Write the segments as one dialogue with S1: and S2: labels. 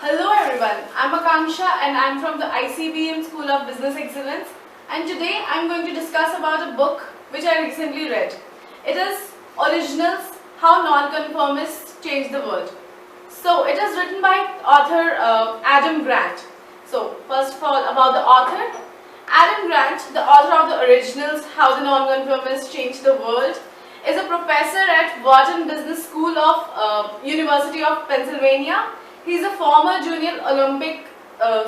S1: Hello everyone, I'm Akanksha and I'm from the ICBM School of Business Excellence, and today I'm going to discuss about a book which I recently read. It is Originals, How Non-Conformists Change the World. So it is written by author Adam Grant. So first of all, about the author. Adam Grant, the author of the Originals, How the Non-Conformists Change the World, is a professor at Wharton Business School of University of Pennsylvania. He is a former junior Olympic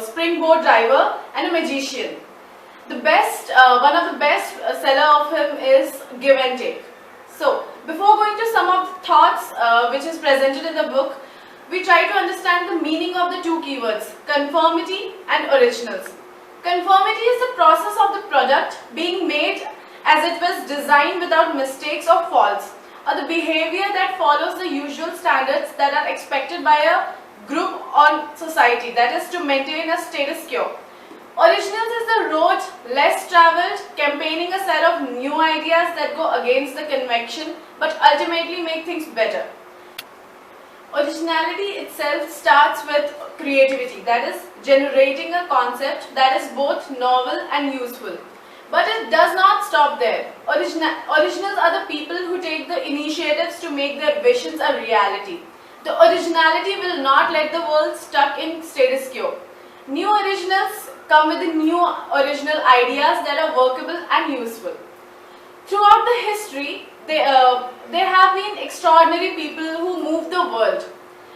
S1: springboard diver and a magician. One of the best seller of him is Give and Take. So, before going to some of the thoughts which is presented in the book, we try to understand the meaning of the two keywords, conformity and originals. Conformity is the process of the product being made as it was designed without mistakes or faults, or the behavior that follows the usual standards that are expected by a group or society, that is to maintain a status quo. Originals is the road less travelled, campaigning a set of new ideas that go against the convention but ultimately make things better. Originality itself starts with creativity, that is generating a concept that is both novel and useful. But it does not stop there. Originals are the people who take the initiatives to make their visions a reality. The originality will not let the world stuck in status quo. New originals come with the new original ideas that are workable and useful. Throughout the history, there have been extraordinary people who move the world.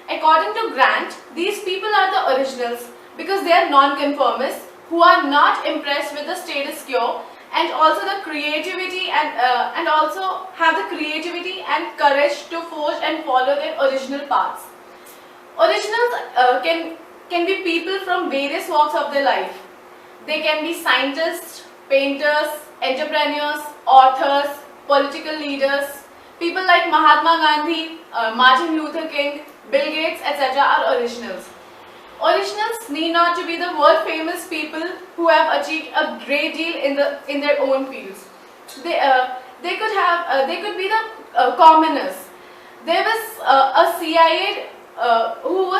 S1: According to Grant, these people are the originals because they are non-conformists who are not impressed with the status quo, and also the creativity and also have the creativity and courage to forge and follow their original paths. Originals can be people from various walks of their life. They can be scientists, painters, entrepreneurs, authors, political leaders. People like Mahatma Gandhi, Martin Luther King, Bill Gates, etc. are originals. Originals need not to be the world famous people who have achieved a great deal in their own fields. They could be the commoners. There was a CIA who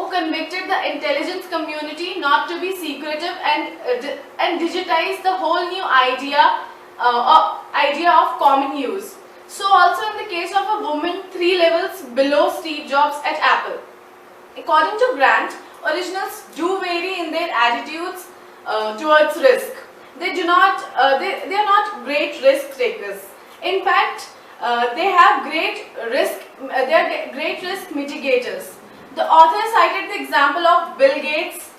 S1: convicted the intelligence community not to be secretive and digitize the whole new idea of common use. So also in the case of a woman 3 levels below Steve Jobs at Apple. According to Grant, originals do vary in their attitudes towards risk. They are not great risk takers. In fact, they are great risk mitigators. The author cited the example of Bill Gates.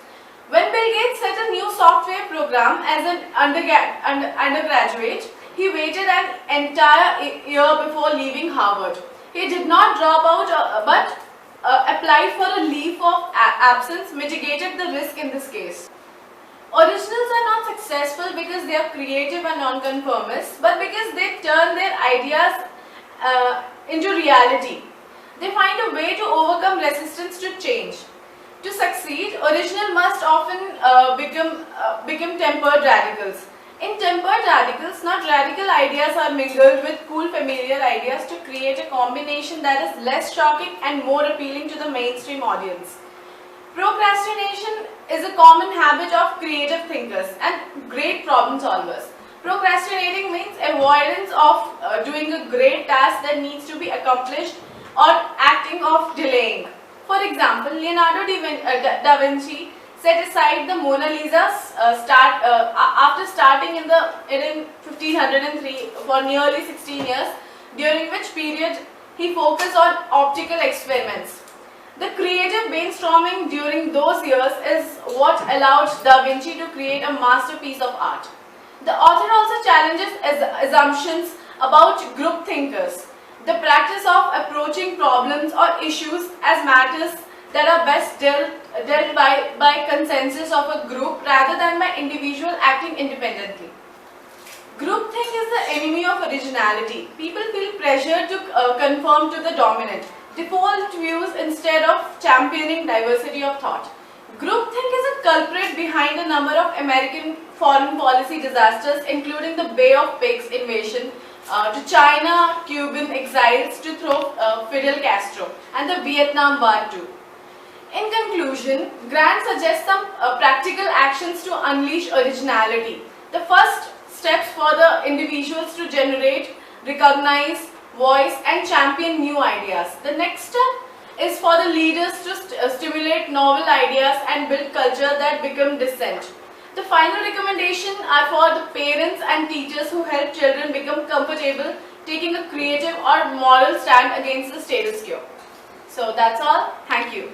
S1: When Bill Gates set a new software program as an undergraduate, he waited an entire year before leaving Harvard. He did not drop out, but applied for a leave of absence, mitigated the risk in this case. Originals are not successful because they are creative and non-conformists, but because they turn their ideas into reality. They find a way to overcome resistance to change. To succeed, original must often become tempered radicals. In tempered radicals, not radical ideas are mingled with cool familiar ideas to create a combination that is less shocking and more appealing to the mainstream audience. Procrastination is a common habit of creative thinkers and great problem solvers. Procrastinating means avoidance of doing a great task that needs to be accomplished or acting of delaying. For example, Leonardo da Vinci set aside the Mona Lisa after starting in 1503 for nearly 16 years, during which period he focused on optical experiments. The creative brainstorming during those years is what allowed Da Vinci to create a masterpiece of art. The author also challenges assumptions about group thinkers, the practice of approaching problems or issues as matters that are best dealt by consensus of a group rather than by individual acting independently. Groupthink is the enemy of originality. People feel pressure to conform to the dominant, default views instead of championing diversity of thought. Groupthink is a culprit behind a number of American foreign policy disasters, including the Bay of Pigs invasion to China, Cuban exiles to throw Fidel Castro, and the Vietnam War too. In conclusion, Grant suggests some practical actions to unleash originality. The first steps for the individuals to generate, recognize, voice and champion new ideas. The next step is for the leaders to stimulate novel ideas and build culture that become dissent. The final recommendation are for the parents and teachers who help children become comfortable taking a creative or moral stand against the status quo. So that's all. Thank you.